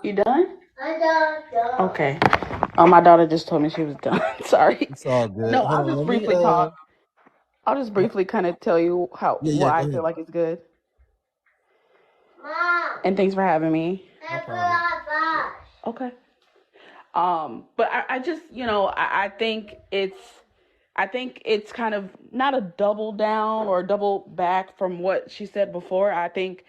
You done? I'm done. Okay. My daughter just told me she was done. Sorry. It's all good. No, Hold I'll on, just let me briefly talk. I'll just briefly kind of tell you how yeah, yeah, why go I feel ahead. like it's good. Mom. And thanks for having me. No problem. Okay. But I just, I think it's kind of not a double down or double back from what she said before. I think,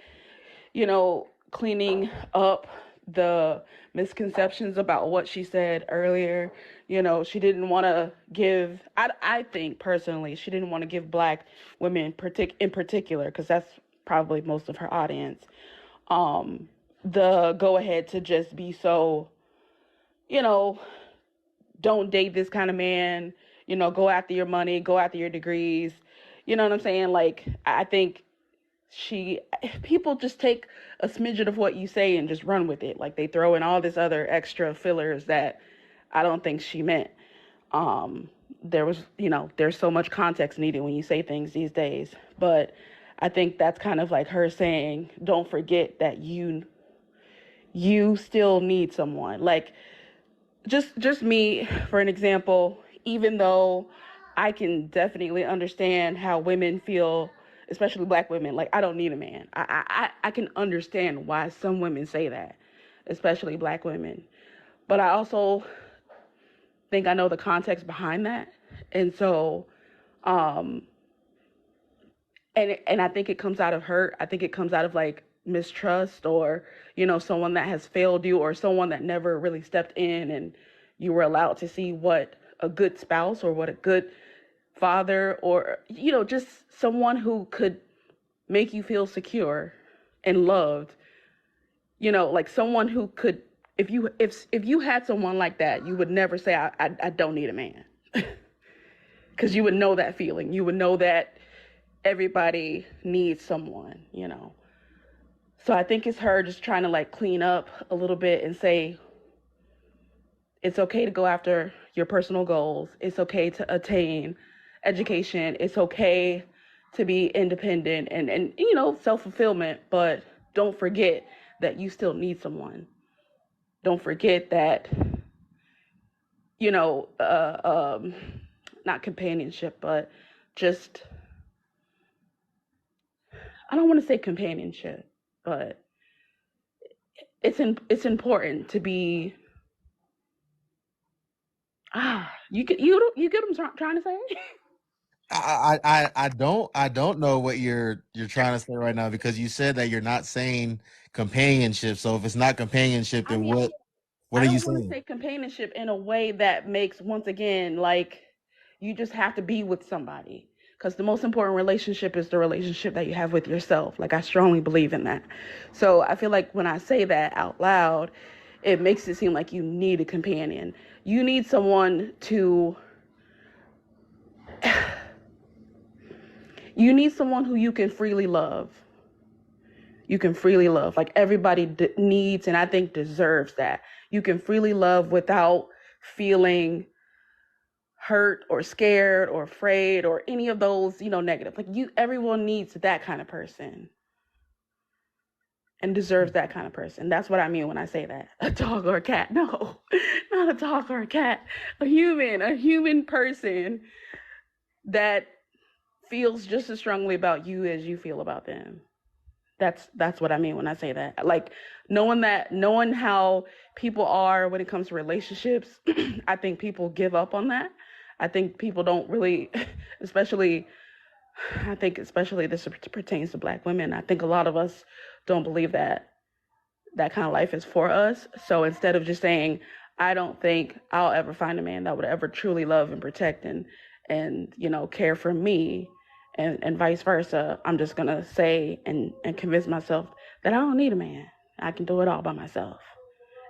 cleaning up the misconceptions about what she said earlier. She didn't want to give, I think personally, she didn't want to give black women in particular, because that's probably most of her audience, the go ahead to just be so, you know, don't date this kind of man, go after your money, go after your degrees. You know what I'm saying? Like, I think she people just take a smidgen of what you say and just run with it. Like, they throw in all this other extra fillers that I don't think she meant. Um, there's so much context needed when you say things these days. But I think that's kind of like her saying, don't forget that you still need someone. Like, just me, for an example, even though I can definitely understand how women feel, especially black women, like, I don't need a man. I can understand why some women say that, especially black women. But I also think I know the context behind that. And so, um, and I think it comes out of hurt. I think it comes out of, like, mistrust, or someone that has failed you, or someone that never really stepped in and you were allowed to see what a good spouse or what a good father, or just someone who could make you feel secure and loved, like someone who could, if you had someone like that, you would never say, I don't need a man. Because you would know that feeling. You would know that everybody needs someone. So I think it's her just trying to, like, clean up a little bit and say it's okay to go after your personal goals. It's okay to attain education. It's okay to be independent and self-fulfillment, but don't forget that you still need someone. Don't forget that, you know, uh, um, not companionship, but just, I don't want to say companionship, but it's important to be, you get what I'm trying to say. I don't know what you're trying to say right now, because you said that you're not saying companionship. So if it's not companionship, I then mean, what I are you don't want to saying? say companionship in a way that makes, once again, like, you just have to be with somebody. Because the most important relationship is the relationship that you have with yourself. Like, I strongly believe in that. So I feel like when I say that out loud, it makes it seem like you need a companion. You need someone to, you need someone who you can freely love. You can freely love. Like, everybody needs, and I think deserves that. You can freely love without feeling hurt or scared or afraid or any of those, negative. Like, everyone needs that kind of person and deserves that kind of person. That's what I mean when I say that. A dog or a cat. No, not a dog or a cat. A human person that feels just as strongly about you as you feel about them. That's what I mean when I say that. Like, knowing how people are when it comes to relationships, I think people give up on that. I think people don't really, especially, I think especially this pertains to black women. I think a lot of us don't believe that that kind of life is for us. So instead of just saying, I don't think I'll ever find a man that would ever truly love and protect and care for me, and vice versa, I'm just gonna say and convince myself that I don't need a man. I can do it all by myself.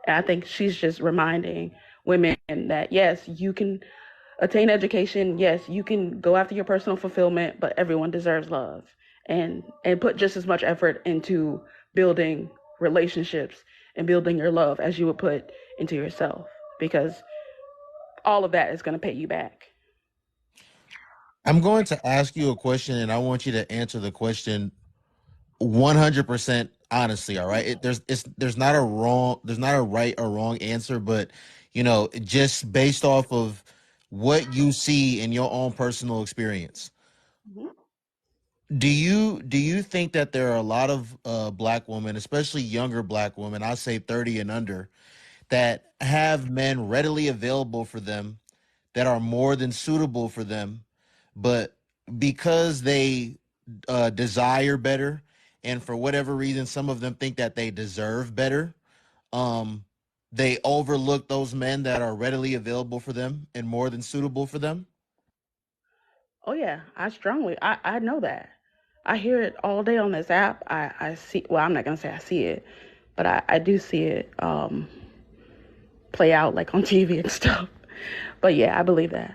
And I think she's just reminding women that, yes, you can attain education, yes, you can go after your personal fulfillment, but everyone deserves love, and put just as much effort into building relationships and building your love as you would put into yourself, because all of that is going to pay you back. I'm going to ask you a question, and I want you to answer the question 100% honestly, all right. There's not a wrong, there's not a right or wrong answer, but just based off of what you see in your own personal experience, Mhm. do you think that there are a lot of black women, especially younger black women, I say 30 and under, that have men readily available for them that are more than suitable for them, but because they desire better, and for whatever reason, some of them think that they deserve better, um, they overlook those men that are readily available for them and more than suitable for them? Oh yeah, I know that. I hear it all day on this app. I see, well, I'm not gonna say I see it, but I do see it play out like on TV and stuff. But yeah, I believe that.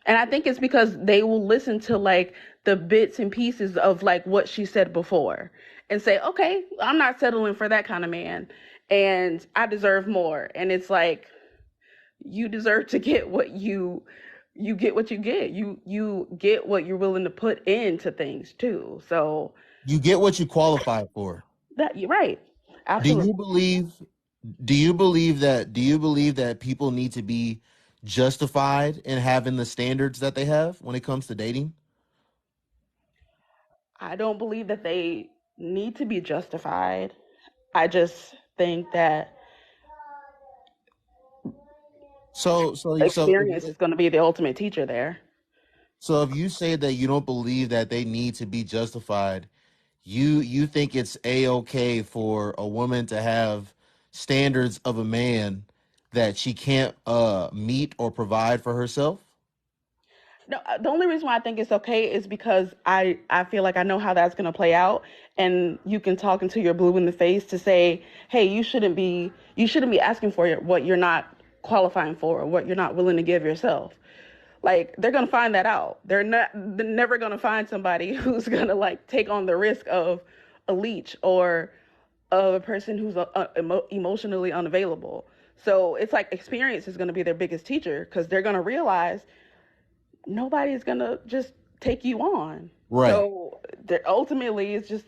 And I think it's because they will listen to like the bits and pieces of like what she said before and say, okay, I'm not settling for that kind of man and I deserve more. And it's like, you deserve to get what you get what you get. You get what you're willing to put into things too. So You get what you qualify for. that you're right. Do Absolutely. you believe do you believe that people need to be justified in having the standards that they have when it comes to dating? I don't believe that they need to be justified. I just think that So if experience is going to be the ultimate teacher there. if you say that you don't believe that they need to be justified, you think it's a-okay for a woman to have standards of a man that she can't meet or provide for herself? No, the only reason why I think it's okay is because I feel like I know how that's going to play out, and you can talk until you're blue in the face to say, hey, you shouldn't be asking for what you're not qualifying for or what you're not willing to give yourself. Like they're gonna find that out. They're never gonna find somebody who's gonna like take on the risk of a leech or of a person who's emotionally unavailable. So it's like experience is gonna be their biggest teacher because they're gonna realize nobody's gonna just take you on. Right. So ultimately, it's just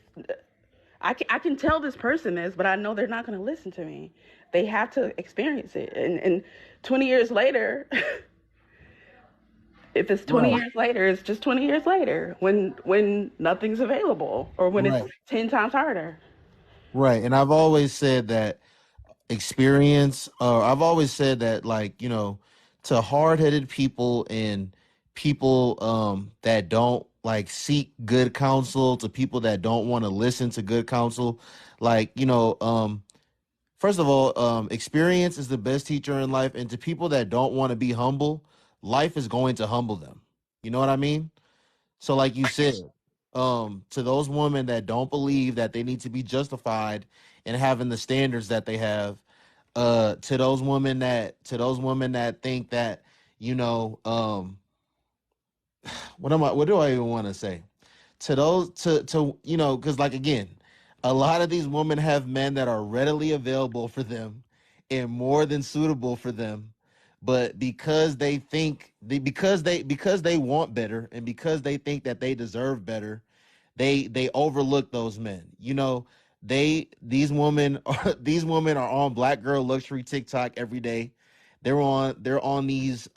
I can tell this person this, but I know they're not gonna listen to me. They have to experience it, and 20 years later, if it's 20 Right. years later, it's just 20 years later when nothing's available or when it's Right. 10 times harder. Right. And I've always said that experience, I've always said that, like, to hard-headed people and people that don't like seek good counsel, to people that don't want to listen to good counsel, like, first of all, experience is the best teacher in life, and to people that don't want to be humble, life is going to humble them. You know what I mean? So, like you said, to those women that don't believe that they need to be justified in having the standards that they have, to those women that think that, you know, what do I even want to say? To those to because, like, again, a lot of these women have men that are readily available for them and more than suitable for them, but because they want better, and because they think that they deserve better, they overlook those men. These women are these women are on Black Girl Luxury TikTok every day. They're on these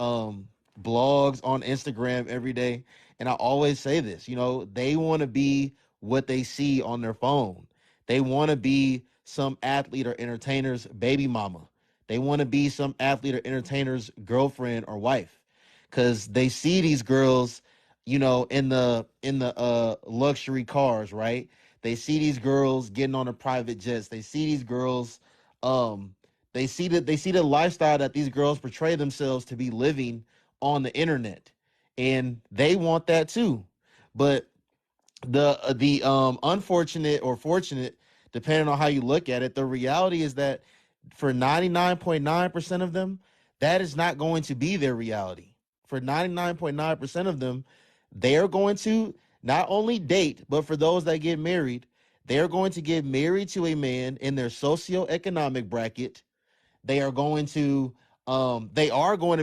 blogs on Instagram every day. And I always say this, they want to be what they see on their phone. They want to be some athlete or entertainer's baby mama. They want to be some athlete or entertainer's girlfriend or wife, because they see these girls, in the luxury cars, right? They see these girls getting on the private jets. They see these girls, um, they see the lifestyle that these girls portray themselves to be living on the internet, and they want that too. But the unfortunate or fortunate, depending on how you look at it, the reality is that for 99.9% of them, that is not going to be their reality. For 99.9% of them, they are going to not only date, but for those that get married, they're going to get married to a man in their socioeconomic bracket. They are going to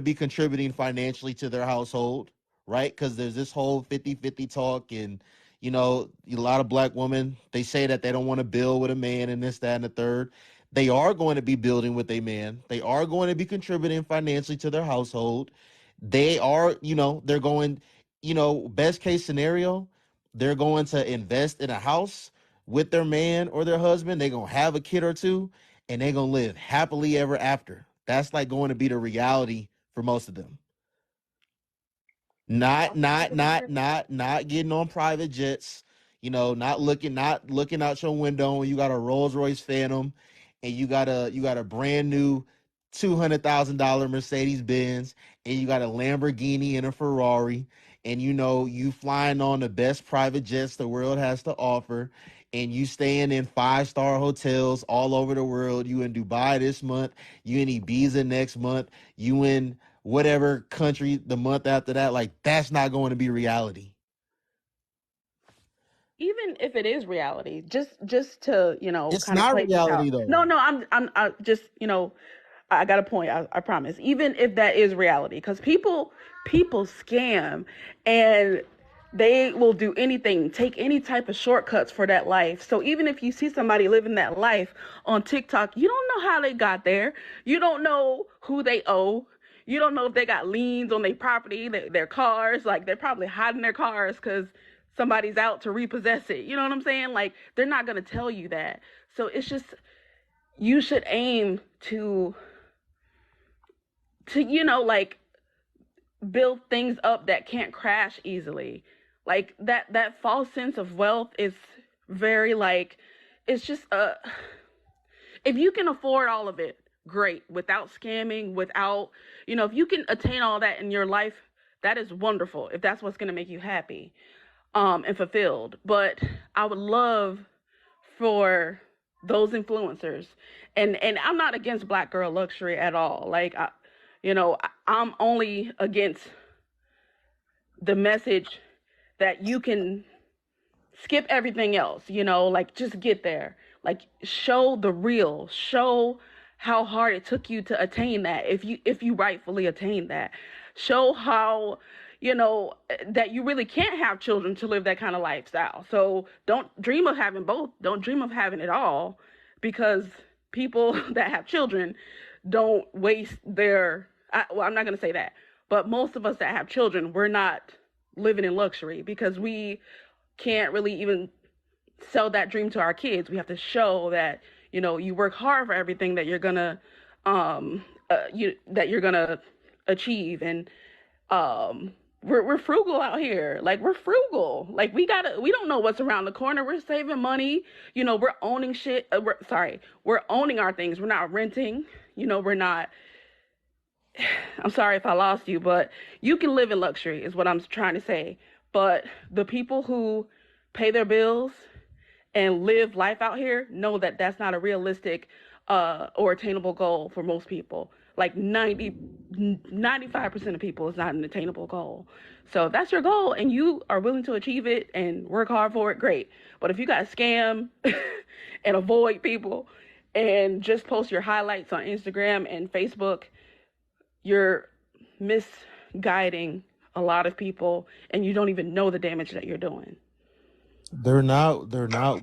be contributing financially to their household, right? Because there's this whole 50-50 talk, and You know, a lot of black women, they say that they don't want to build with a man and this, that, and the third. They are going to be building with a man. They are going to be contributing financially to their household. They are, they're going, best case scenario, they're going to invest in a house with their man or their husband. They're going to have a kid or two, and they're going to live happily ever after. That's like going to be the reality for most of them. I completely agree. Not getting on private jets, not looking out your window and you got a Rolls Royce Phantom and you got a brand new $200,000 Mercedes Benz and you got a Lamborghini and a Ferrari and you flying on the best private jets the world has to offer and you staying in five-star hotels all over the world. You in Dubai this month, you in Ibiza next month, you in whatever country the month after that. Like, that's not going to be reality. Even if it is reality, just to It's kind of not play this out. reality No, though. no, I just I got a point. I promise. Even if that is reality, because people scam, and they will do anything, take any type of shortcuts for that life. So even if you see somebody living that life on TikTok, you don't know how they got there. You don't know who they owe. You don't know if they got liens on their property, their cars. Like, they're probably hiding their cars because somebody's out to repossess it. You know what I'm saying? Like, they're not gonna tell you that. So it's just, you should aim to like build things up that can't crash easily. Like, that false sense of wealth is very, like, it's just if you can afford all of it, great, without scamming, without, if you can attain all that in your life, that is wonderful, if that's what's going to make you happy and fulfilled. But I would love for those influencers, and I'm not against black girl luxury at all. Like, I'm only against the message that you can skip everything else, like, just get there. Like, show the real, show how hard it took you to attain that, if you rightfully attain that. Show how, that you really can't have children to live that kind of lifestyle. So don't dream of having both. Don't dream of having it all, because people that have children don't waste well, I'm not going to say that, but most of us that have children, we're not living in luxury, because we can't really even sell that dream to our kids. We have to show that, you work hard for everything that you're gonna that you're gonna achieve. And we're frugal out here. Like, we're frugal. Like, we don't know what's around the corner. We're saving money. We're owning shit. We're owning our things. We're not renting. We're not. I'm sorry if I lost you, but you can live in luxury, is what I'm trying to say. But the people who pay their bills and live life out here know that that's not a realistic or attainable goal for most people. Like, 95% of people, is not an attainable goal. So if that's your goal and you are willing to achieve it and work hard for it, great. But if you got to scam and avoid people and just post your highlights on Instagram and Facebook, you're misguiding a lot of people, and you don't even know the damage that you're doing. They're not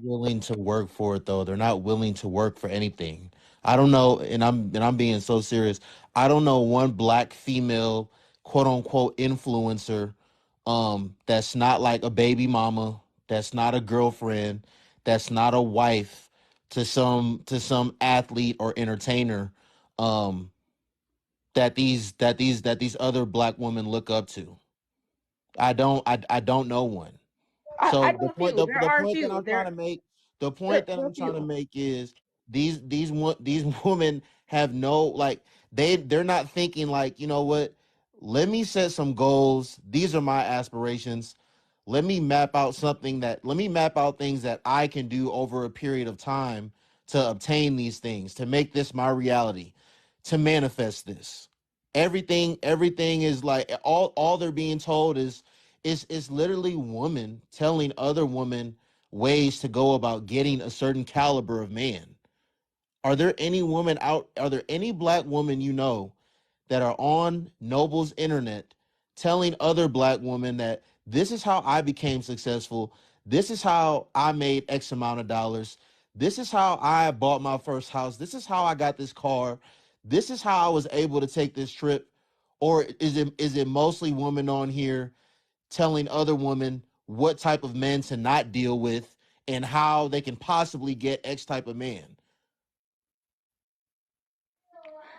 willing to work for it though. They're not willing to work for anything. I don't know, and I'm being so serious. I don't know one black female quote unquote influencer that's not like a baby mama, that's not a girlfriend, that's not a wife to some athlete or entertainer um that these other black women look up to. I don't know one. I So know a few. There the are a point that few. I'm trying to make, the There, point that there are I'm a trying to few. make is these women have no, like, they're not thinking like, you know what? Let me set some goals. These are my aspirations. Let me map out things that I can do over a period of time to obtain these things, to make this my reality, to manifest this. Everything is like, all they're being told is literally women telling other women ways to go about getting a certain caliber of man. Are there any black women that are on Noble's internet telling other black women that this is how I became successful? This is how I made X amount of dollars. This is how I bought my first house. This is how I got this car. This is how I was able to take this trip. Or is it mostly women on here telling other women what type of men to not deal with and how they can possibly get X type of man?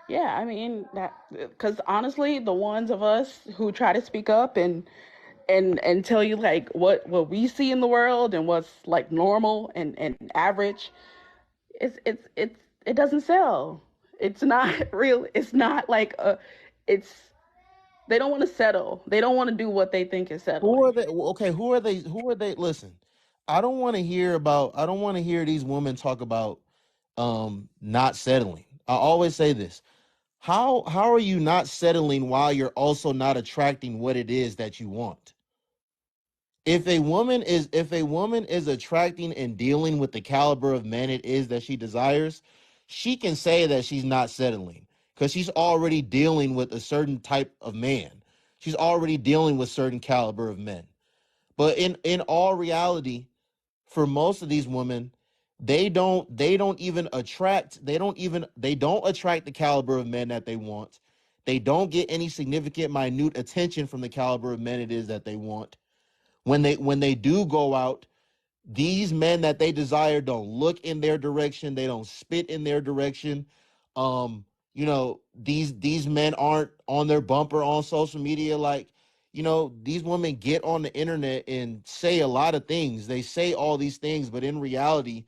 Yeah, I mean that because honestly, the ones of us who try to speak up and tell you like what we see in the world and what's like normal and average, it doesn't sell. It's not real. It's not like a. It's they don't want to settle. They don't want to do what they think is Who are settling. they? Okay, who are they? Who are they? Listen, I don't want to hear about. I don't want to hear these women talk about not settling. I always say this. How are you not settling while you're also not attracting what it is that you want? If a woman is attracting and dealing with the caliber of men it is that she desires, she can say that she's not settling because she's already dealing with a certain type of man. She's already dealing with certain caliber of men. But in all reality, for most of these women, they don't even attract they don't attract the caliber of men that they want. They don't get any significant minute attention from the caliber of men it is that they want. When they do go out, these men that they desire don't look in their direction. They don't spit in their direction. These men aren't on their bumper on social media. Like, these women get on the internet and say a lot of things. They say all these things, but in reality,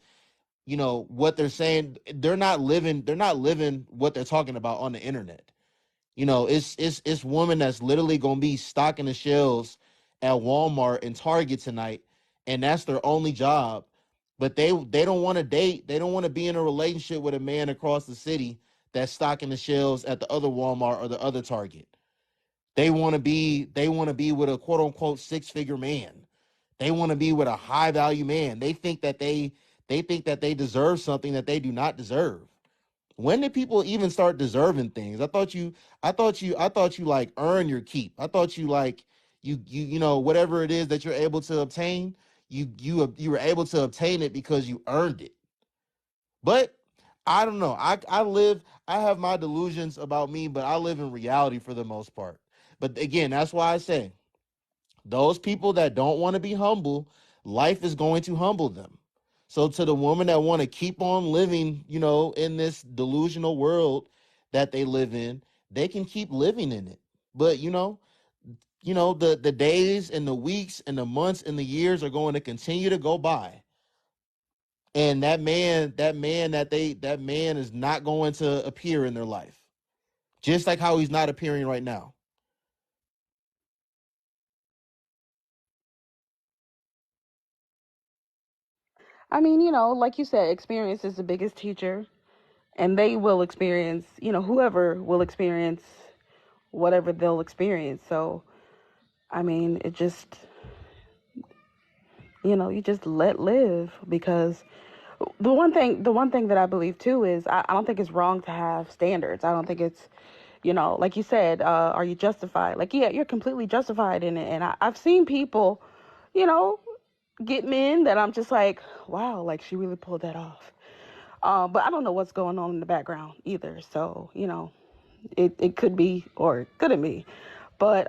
what they're saying, they're not living what they're talking about on the internet. It's women that's literally gonna be stocking the shelves at Walmart and Target tonight, and that's their only job. But they don't want to date. They don't want to be in a relationship with a man across the city that's stocking the shelves at the other Walmart or the other Target. They want to be with a quote unquote six-figure man. They want to be with a high value man. They think that they deserve something that they do not deserve. When did people even start deserving things? I thought you like earn your keep. I thought you like whatever it is that you're able to obtain, you were able to obtain it because you earned it. But I don't know. I have my delusions about me, but I live in reality for the most part. But again, that's why I say those people that don't want to be humble, life is going to humble them. So to the woman that want to keep on living, in this delusional world that they live in, they can keep living in it. But the days and the weeks and the months and the years are going to continue to go by. And that man is not going to appear in their life. Just like how he's not appearing right now. I mean, like you said, experience is the biggest teacher, and they will experience, whoever will experience whatever they'll experience. So, I mean, you just let live because the one thing that I believe too is I don't think it's wrong to have standards. I don't think it's, like you said, are you justified? Like, yeah, you're completely justified in it. And I've seen people, you know, get men that I'm just like, wow, like she really pulled that off. But I don't know what's going on in the background either. So, it could be or it couldn't be. But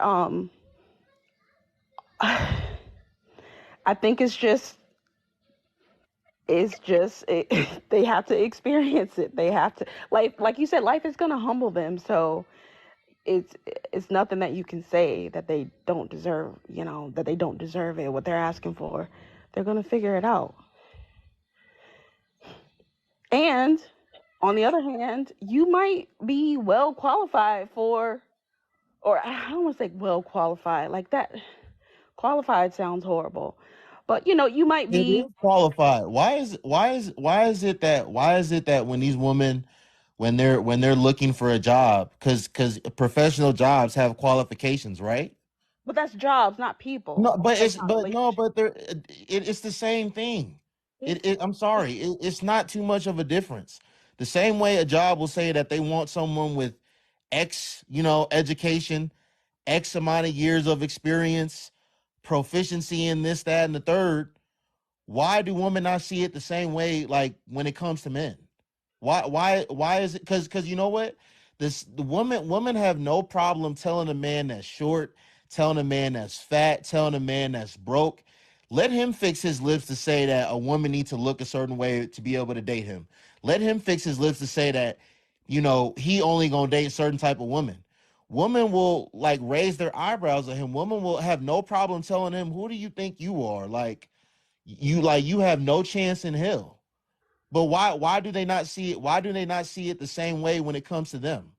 I think they have to experience it. They have to like you said, life is gonna humble them. So it's it's nothing that you can say that they don't deserve. That they don't deserve it. What they're asking for, they're gonna figure it out. And on the other hand, you might be well qualified for, or I don't want to say well qualified like that. Qualified sounds horrible, but you might It be. is qualified. Why is it that when these women when they're looking for a job, because professional jobs have qualifications, right? But that's jobs, not people. No, but That's it's not but no, relationships. but it's the same thing. It's I'm sorry, it's not too much of a difference. The same way a job will say that they want someone with X, education, X amount of years of experience, proficiency in this, that, and the third. why do women not see it the same way? Like when it comes to men, why is it? Because you know what, the women have no problem telling a man that's short, telling a man that's fat, telling a man that's broke. Let him fix his lips to say that a woman needs to look a certain way to be able to date him. Let him fix his lips to say that, he only gonna date certain type of women. Women will like raise their eyebrows at him. Women will have no problem telling him, "Who do you think you are? You have no chance in hell." But why do they not see it? Why do they not see it the same way when it comes to them?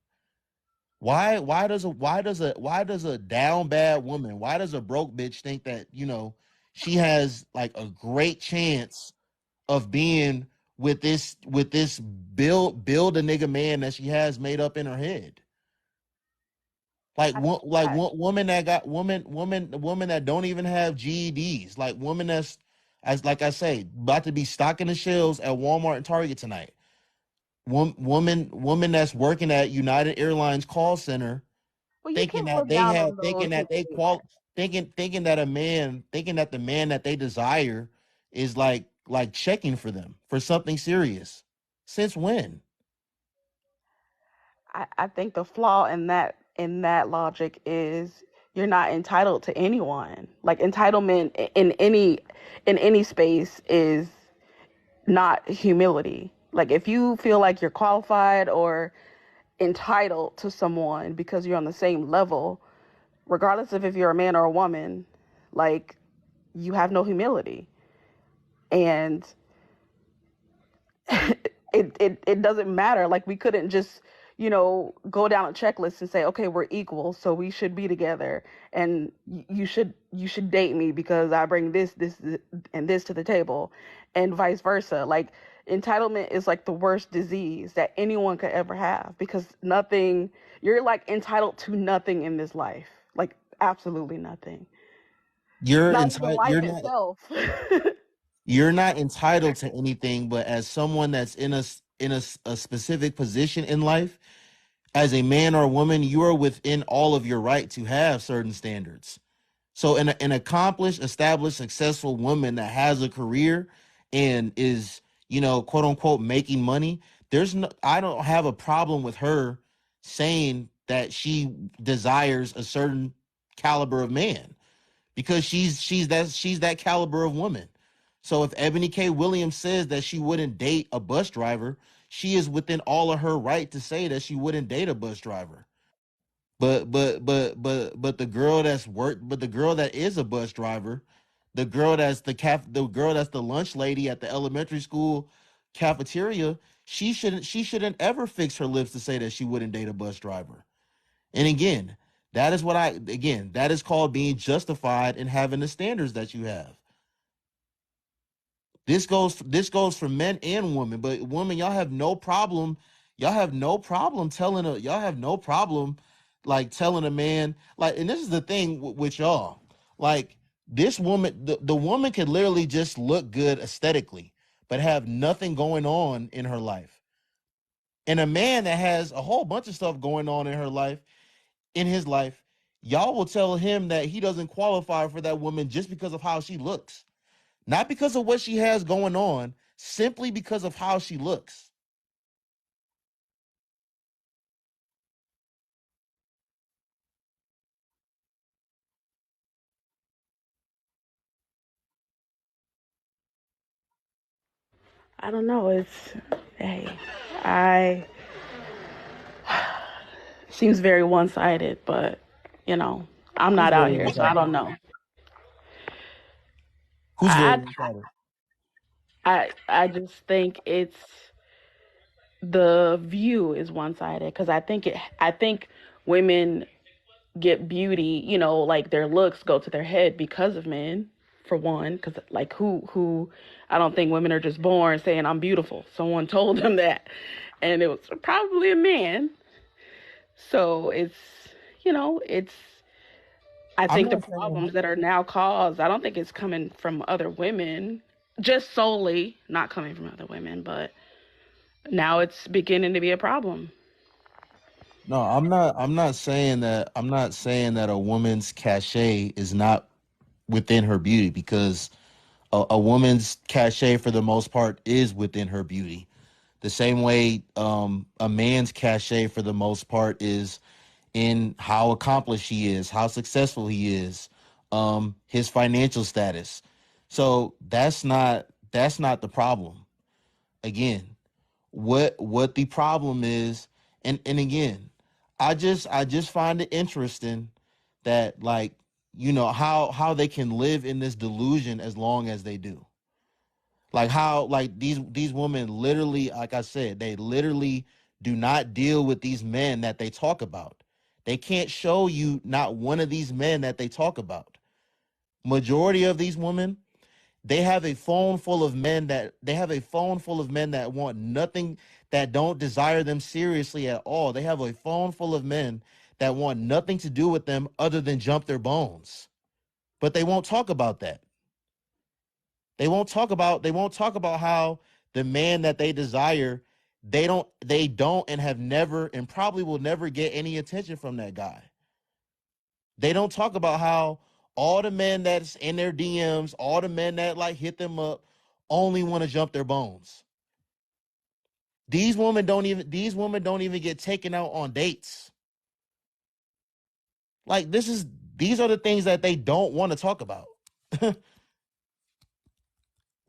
Why does a down bad woman, why does a broke bitch think that, she has like a great chance of being with this build a nigga man that she has made up in her head? Like I, woman that got woman that don't even have GEDs, like woman that's, as like I say, about to be stocking the shelves at Walmart and Target tonight. Woman that's working at United Airlines call center, well, you thinking can't that look they down have on thinking those who that they do that. thinking that the man that they desire is like checking for them for something serious. Since when? I think the flaw in that logic is you're not entitled to anyone. Like entitlement in any space is not humility. Like if you feel like you're qualified or entitled to someone because you're on the same level, regardless of if you're a man or a woman, like you have no humility. And it doesn't matter. Like we couldn't just, go down a checklist and say, okay, we're equal, so we should be together, and you should date me because I bring this, and this to the table, and vice versa. Like entitlement is like the worst disease that anyone could ever have because nothing, you're like entitled to nothing in this life. Like absolutely nothing. You're Not even entitled. life itself. You're not entitled to anything, but as someone that's in a specific position in life, as a man or a woman, you are within all of your right to have certain standards. So an accomplished, established, successful woman that has a career and is, quote unquote making money, I don't have a problem with her saying that she desires a certain caliber of man, because she's that caliber of woman. So if Ebony K. Williams says that she wouldn't date a bus driver, she is within all of her right to say that she wouldn't date a bus driver. But the girl that is a bus driver, the girl that's the lunch lady at the elementary school cafeteria, she shouldn't ever fix her lips to say that she wouldn't date a bus driver. And again, that is called being justified in having the standards that you have. This goes for men and women, but women, y'all have no problem like telling a man, like, and this is the thing with y'all, like, this woman, the woman could literally just look good aesthetically but have nothing going on in her life, and a man that has a whole bunch of stuff going on in his life, y'all will tell him that he doesn't qualify for that woman just because of how she looks. Not because of what she has going on, simply because of how she looks. I don't know. Hey, I seems very one sided, but you know, I'm Who's not out very here, so I one-sided? don't know. Who's very I one-sided? I just think it's the view is one sided because I think women get beauty, like their looks go to their head because of men, for one, because like who I don't think women are just born saying I'm beautiful. Someone told them that, and it was probably a man. So it's I I'm think the not saying problems that are now caused, I don't think it's coming from other women, just solely not coming from other women, but now it's beginning to be a problem. no, I'm not saying that a woman's cachet is not within her beauty, because A woman's cachet for the most part is within her beauty. The same way a man's cachet for the most part is in how accomplished he is, how successful he is, his financial status. So that's not the problem. Again, what the problem is, and again, I just find it interesting that, like, how they can live in this delusion as long as they do. Like how, like, these women literally, like I said, they literally do not deal with these men that they talk about. They can't show you not one of these men that they talk about. Majority of these women, they have a phone full of men that want nothing, that don't desire them seriously at all. They have a phone full of men that want nothing to do with them other than jump their bones. But they won't talk about that. They won't talk about how the man that they desire, they don't and have never and probably will never get any attention from that guy. They don't talk about how all the men that's in their DMs, all the men that like hit them up, only want to jump their bones. These women don't even get taken out on dates. Like these are the things that they don't want to talk about. That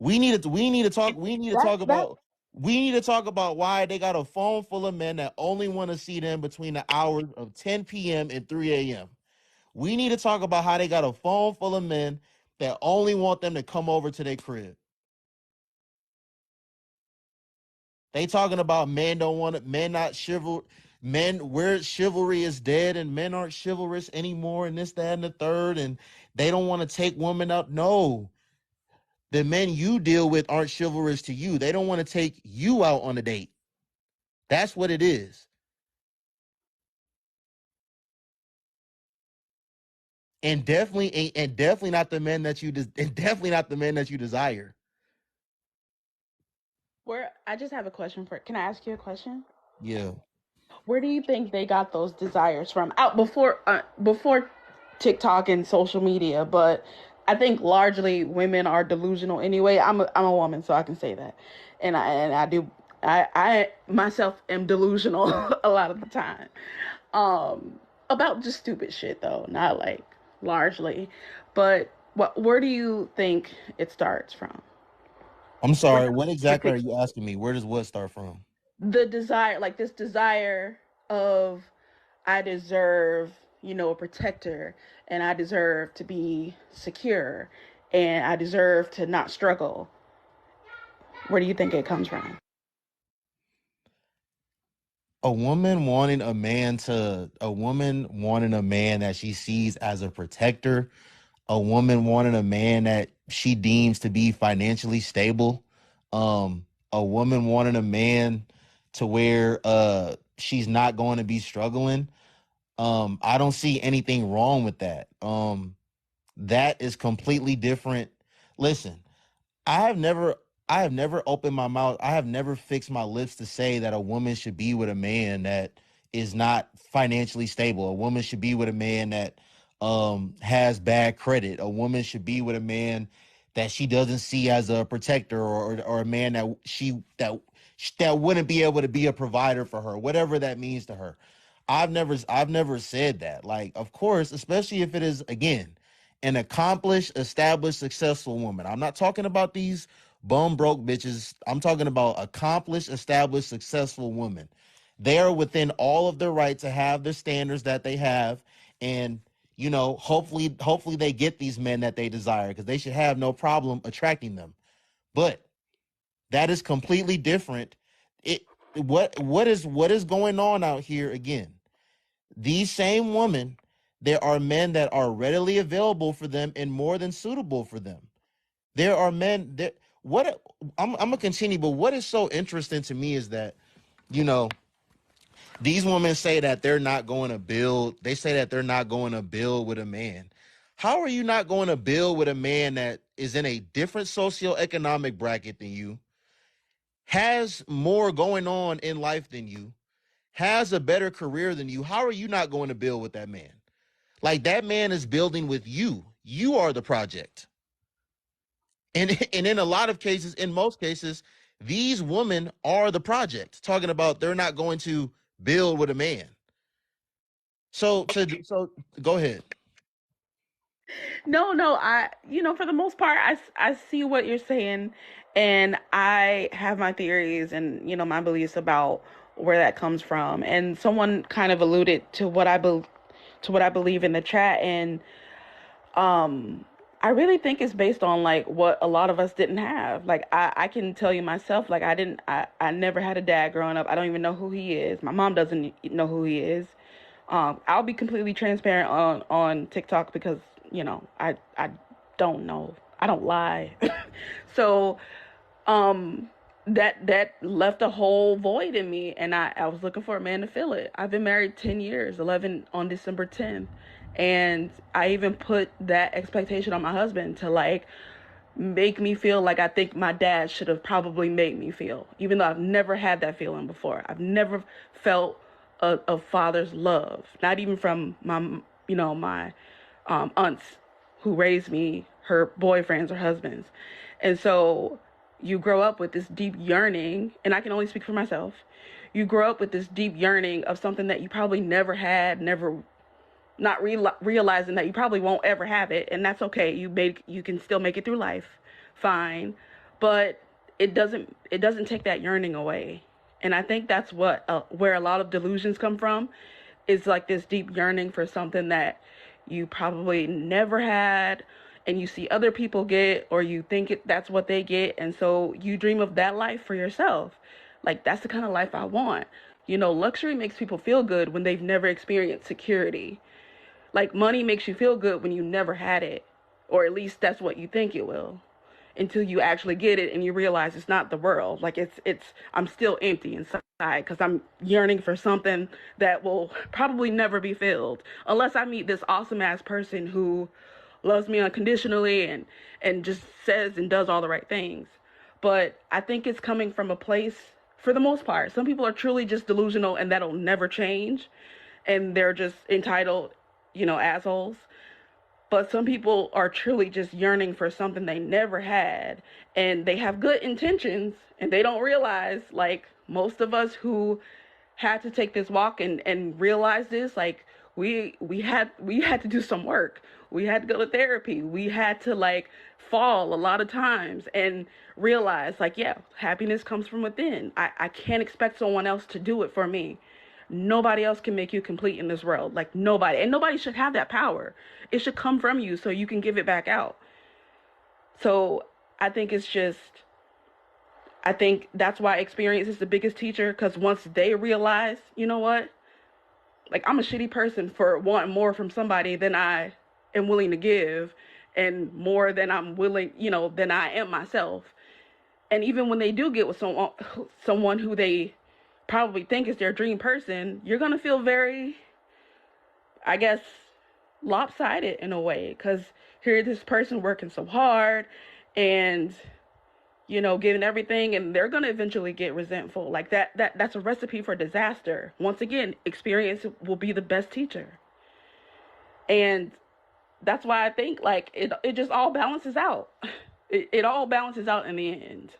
that We need to talk about why they got a phone full of men that only want to see them between the hours of 10 p.m. and 3 a.m. We need to talk about how they got a phone full of men that only want them to come over to their crib. They talking about men don't want it, men not chival, men where chivalry is dead and men aren't chivalrous anymore and this, that, and the third, and they don't want to take women out. No, the men you deal with aren't chivalrous to you. They don't want to take you out on a date. That's what it is. And definitely not the men that and definitely not the men that you desire. where I just have a question for. Can I ask you a question? Yeah. Where do you think they got those desires from? Out before TikTok and social media, but I think largely women are delusional anyway. I'm a woman, so I can say that, and I do I myself am delusional a lot of the time, about just stupid shit though, not like largely, but where do you think it starts from? I'm Where sorry. does What it exactly are pick you asking me? Where does what start from? the desire, like this desire of I deserve, a protector, and I deserve to be secure, and I deserve to not struggle. Where do you think it comes from? A woman wanting a man that she sees as a protector, a woman wanting a man that she deems to be financially stable, a woman wanting a man to where she's not going to be struggling. I don't see anything wrong with that. That is completely different. Listen, I have never I have never opened my mouth. I have never fixed my lips to say that a woman should be with a man that is not financially stable. A woman should be with a man that has bad credit. A woman should be with a man that she doesn't see as a protector, or a man that wouldn't be able to be a provider for her, whatever that means to her. I've never said that. Like, of course, especially if it is, again, an accomplished, established, successful woman. I'm not talking about these bum broke bitches. I'm talking about accomplished, established, successful women. They are within all of their right to have the standards that they have, and hopefully they get these men that they desire, because they should have no problem attracting them. But that is completely different. It what is going on out here again? These same women, there are men that are readily available for them and more than suitable for them. There are men that what I'm gonna continue, but what is so interesting to me is that, you know, these women say that they're not going to build, they say that they're not going to build with a man. How are you not going to build with a man that is in a different socioeconomic bracket than you, has more going on in life than you, has a better career than you? How are you not going to build with that man? Like, that man is building with you. You are the project. And in a lot of cases, in most cases, these women are the project, talking about they're not going to build with a man. So go ahead. No, for the most part, I see what you're saying, and I have my theories and, my beliefs about where that comes from. And someone kind of alluded to what I believe in the chat, and um, I really think it's based on like what a lot of us didn't have. Like I can tell you myself, like I never had a dad growing up. I don't even know who he is. My mom doesn't know who he is. I'll be completely transparent on TikTok because I don't know. I don't lie. So um that left a whole void in me, and I was looking for a man to fill it. I've been married 10 years, 11 on December 10th, and I even put that expectation on my husband to like make me feel like I think my dad should have probably made me feel, even though I've never had that feeling before. I've never felt a father's love, not even from my aunts who raised me, her boyfriends or husbands. And so you grow up with this deep yearning, and I can only speak for myself. You grow up with this deep yearning of something that you probably never had, never, not realizing that you probably won't ever have it, and that's okay. You can still make it through life, fine, but it doesn't take that yearning away. And I think that's what where a lot of delusions come from, is like this deep yearning for something that you probably never had, and you see other people get, or you think that's what they get, and so you dream of that life for yourself. Like, that's the kind of life I want. Luxury makes people feel good when they've never experienced security. Like, money makes you feel good when you never had it, or at least that's what you think it will, until you actually get it and you realize it's not the world. Like, it's I'm still empty inside because I'm yearning for something that will probably never be filled unless I meet this awesome ass person who loves me unconditionally and just says and does all the right things. But I think it's coming from a place, for the most part. Some people are truly just delusional and that'll never change, and they're just entitled, assholes. But some people are truly just yearning for something they never had, and they have good intentions, and they don't realize, like most of us who had to take this walk and realize this, like we had to do some work. We had to go to therapy. We had to like fall a lot of times and realize, like, yeah, happiness comes from within. I can't expect someone else to do it for me. Nobody else can make you complete in this world. Like, nobody. And nobody should have that power. It should come from you so you can give it back out. So I think it's just, I think that's why experience is the biggest teacher, because once they realize, you know what, like, I'm a shitty person for wanting more from somebody than I am willing to give, and more than I'm willing, than I am myself. And even when they do get with someone who they probably think is their dream person, you're going to feel very, I guess, lopsided in a way, because here this person working so hard and giving everything, and they're going to eventually get resentful. Like that's a recipe for disaster. Once again, experience will be the best teacher. And that's why I think, like, it just all balances out. It all balances out in the end.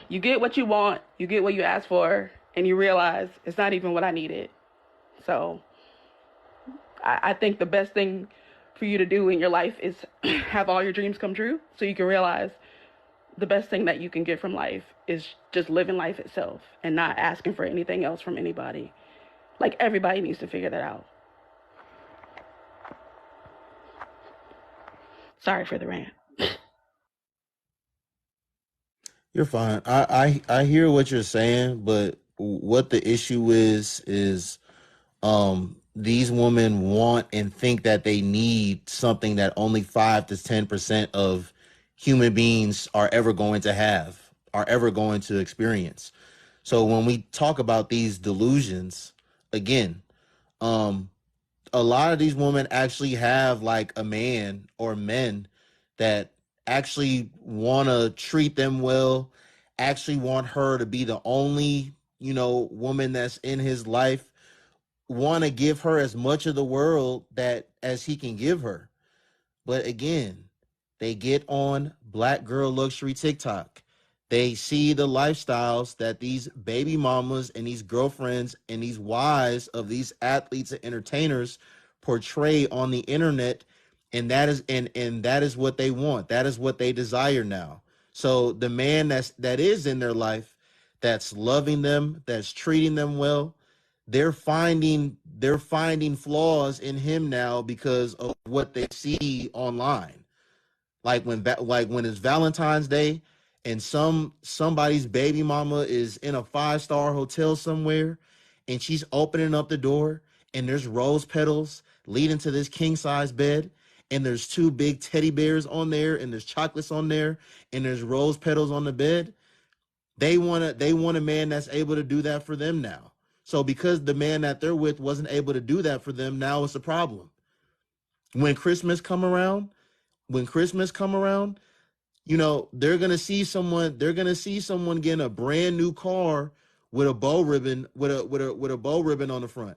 You get what you want, you get what you ask for, and you realize it's not even what I needed. So I think the best thing for you to do in your life is have all your dreams come true, so you can realize the best thing that you can get from life is just living life itself and not asking for anything else from anybody. Like, everybody needs to figure that out. Sorry for the rant. You're fine. I hear what you're saying, but what the issue is these women want and think that they need something that only 5 to 10% of human beings are ever going to have, are ever going to experience. So when we talk about these delusions, again, um a lot of these women actually have like a man or men that actually want to treat them well, actually want her to be the only, woman that's in his life, want to give her as much of the world that as he can give her. But again, They get on Black Girl Luxury TikTok. They see the lifestyles that these baby mamas and these girlfriends and these wives of these athletes and entertainers portray on the internet, and that is what they want. That is what they desire now. So the man that is in their life, that's loving them, that's treating them well, they're finding flaws in him now because of what they see online. Like when it's Valentine's Day and somebody's baby mama is in a 5-star hotel somewhere, and she's opening up the door, and there's rose petals leading to this king size bed, and there's two big teddy bears on there, and there's chocolates on there, and there's rose petals on the bed. They want a man that's able to do that for them now. So because the man that they're with wasn't able to do that for them, now it's a problem. When Christmas come around, when Christmas come around, they're gonna see someone getting a brand new car with a bow ribbon, with a bow ribbon on the front.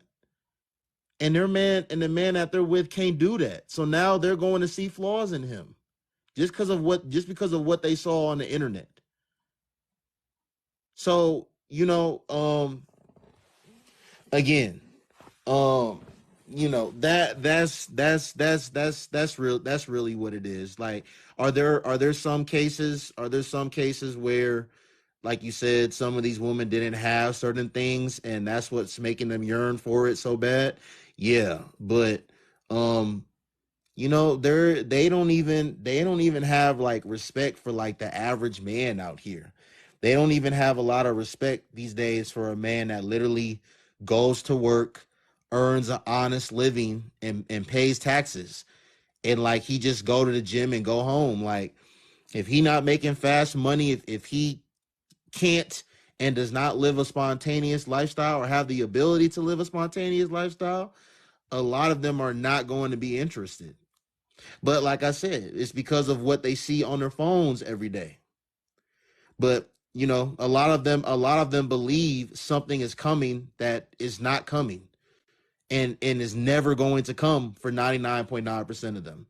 And the man that they're with can't do that. So now they're going to see flaws in him just because of what they saw on the internet. So, again, um that's real, that's really what it is. Like, are there some cases where, like you said, some of these women didn't have certain things and that's what's making them yearn for it so bad? Yeah, but um they don't even have like respect for like the average man out here. They don't even have a lot of respect these days for a man that literally goes to work, earns an honest living, and pays taxes, and like he just go to the gym and go home. Like, if he not making fast money, if he can't and does not live a spontaneous lifestyle or have the ability to live a spontaneous lifestyle, a lot of them are not going to be interested. But like I said, it's because of what they see on their phones every day. But a lot of them believe something is coming that is not coming, and is never going to come for 99.9% of them.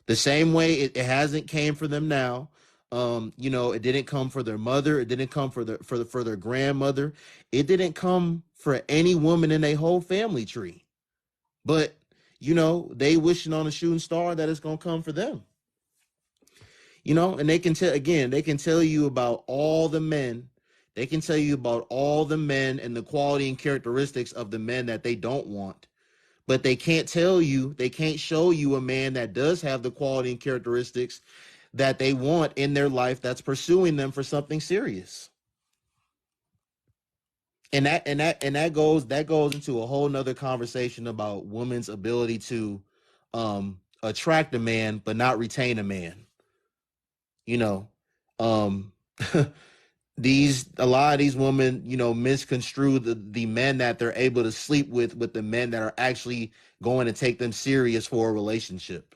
The same way it hasn't came for them now. It didn't come for their mother. It didn't come for their grandmother. It didn't come for any woman in a whole family tree. But they wishing on a shooting star that it's gonna come for them. And they can tell you about all the men. They can tell you about all the men and the quality and characteristics of the men that they don't want. But they can't show you a man that does have the quality and characteristics that they want in their life, that's pursuing them for something serious. And that goes into a whole nother conversation about women's ability to attract a man but not retain a man. You know, um, these a lot of these women, misconstrue the men that they're able to sleep with the men that are actually going to take them serious for a relationship.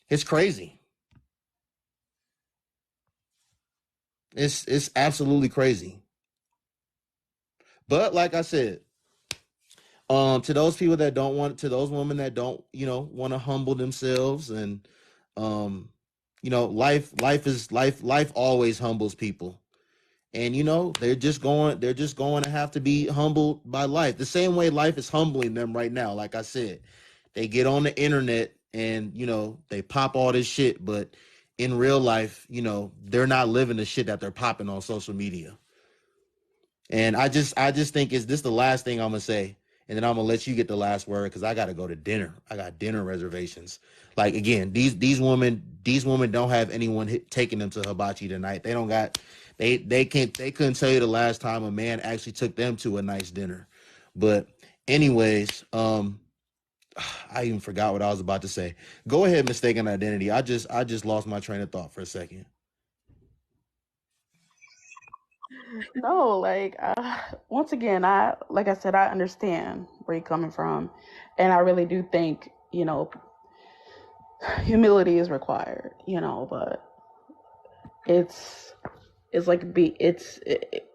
It's crazy. It's absolutely crazy. But like I said, to those people that don't want, to those women that don't, want to humble themselves, and um, life always humbles people. And they're just going to have to be humbled by life the same way life is humbling them right now. Like I said, they get on the internet and they pop all this shit, but in real life, they're not living the shit that they're popping on social media. And I just think, is this the last thing I'm gonna say, and then I'm gonna let you get the last word because I gotta go to dinner. I got dinner reservations. Like, again, these women don't have anyone taking them to hibachi tonight. They don't got, they couldn't tell you the last time a man actually took them to a nice dinner. But anyways, I even forgot what I was about to say. Go ahead, mistaken identity. I just lost my train of thought for a second. No, like once again, like I said, I understand where you're coming from, and I really do think humility is required. But it's it's like be it's it,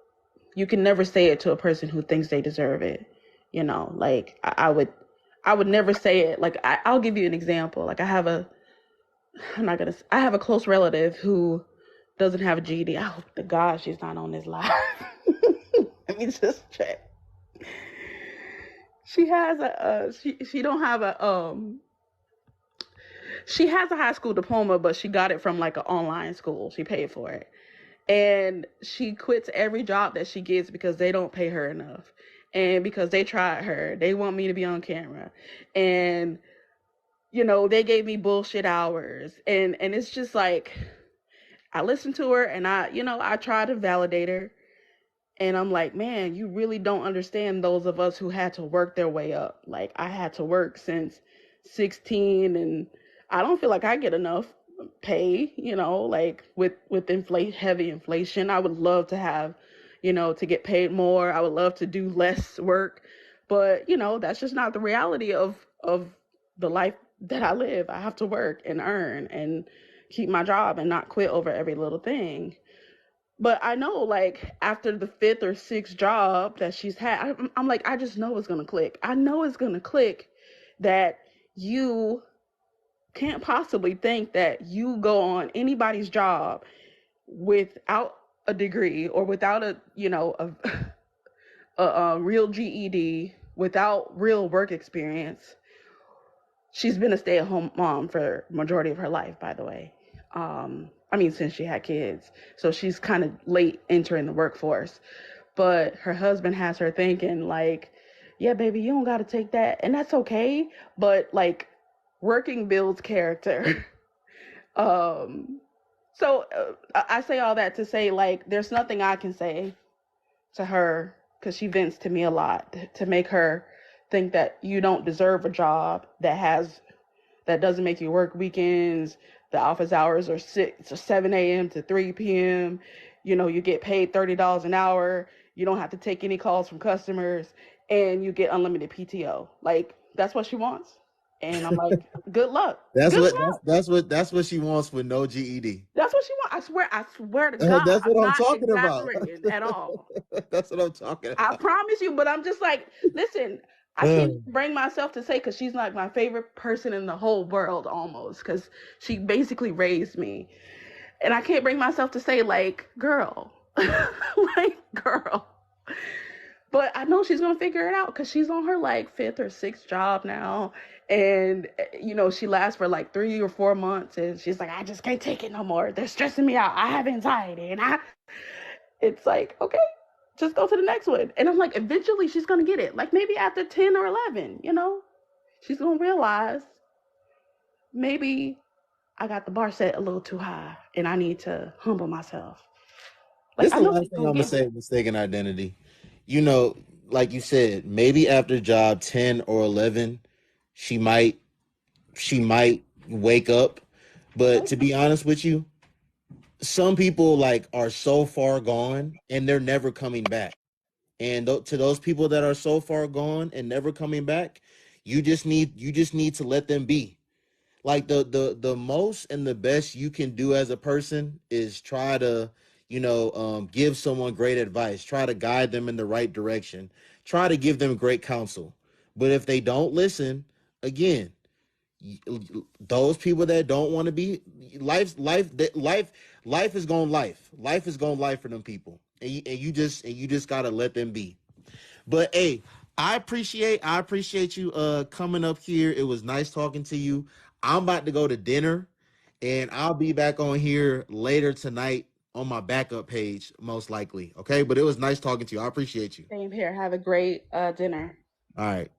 you can never say it to a person who thinks they deserve it. Like I would never say it. Like I'll give you an example. Like I have I'm not gonna. I have a close relative who doesn't have a GED. I hope to God she's not on this live. Let me just check. She has a. She don't have a. She has a high school diploma, but she got it from like an online school. She paid for it, and she quits every job that she gets because they don't pay her enough, and because they tried her. They want me to be on camera, and they gave me bullshit hours, and it's just like I listen to her and I try to validate her. And I'm like, man, you really don't understand those of us who had to work their way up. Like, I had to work since 16, and I don't feel like I get enough pay, like with heavy inflation. I would love to have, to get paid more. I would love to do less work. But, that's just not the reality of the life that I live. I have to work and earn and keep my job and not quit over every little thing. But I know, like, after the fifth or sixth job that she's had, I'm like, I just know it's going to click. I know it's going to click that you can't possibly think that you go on anybody's job without a degree or without a real GED, without real work experience. She's been a stay-at-home mom for majority of her life, by the way. Since she had kids. So she's kind of late entering the workforce. But her husband has her thinking like, yeah, baby, you don't got to take that. And that's okay. But like, working builds character. So I say all that to say, like, there's nothing I can say to her because she vents to me a lot to make her think that you don't deserve a job that doesn't make you work weekends. The office hours are 7 a.m. to 3 p.m. You get paid $30 an hour. You don't have to take any calls from customers, and you get unlimited PTO. Like, that's what she wants. And I'm like, good luck. That's Good what luck. that's what she wants with no GED. That's what she wants. I swear to God, That's I'm what I'm not talking about. exaggerating at all. That's what I'm talking I about. promise you, but I'm just like, listen, I can't bring myself to say, because she's like my favorite person in the whole world almost, because she basically raised me. And I can't bring myself to say, like, girl, like, girl. But I know she's going to figure it out because she's on her like fifth or sixth job now. And, she lasts for like 3 or 4 months, and she's like, I just can't take it no more. They're stressing me out. I have anxiety. And it's like, okay, just go to the next one. And I'm like, eventually she's going to get it. Like maybe after 10 or 11, she's going to realize maybe I got the bar set a little too high and I need to humble myself. Like, This is I the know last she's thing I'm going to gonna get say: it. mistaken identity. Like you said, maybe after job 10 or 11, she might wake up. But to be honest with you, some people like are so far gone and they're never coming back. And to those people that are so far gone and never coming back, you just need to let them be. Like the most and the best you can do as a person is try to give someone great advice, try to guide them in the right direction, try to give them great counsel. But if they don't listen, again, those people that don't want to be life is going life is going life for them people, and you just gotta let them be. But hey, I appreciate you coming up here. It was nice talking to you. I'm about to go to dinner, and I'll be back on here later tonight on my backup page, most likely. Okay, but it was nice talking to you. I appreciate you. Same here. Have a great dinner. All right.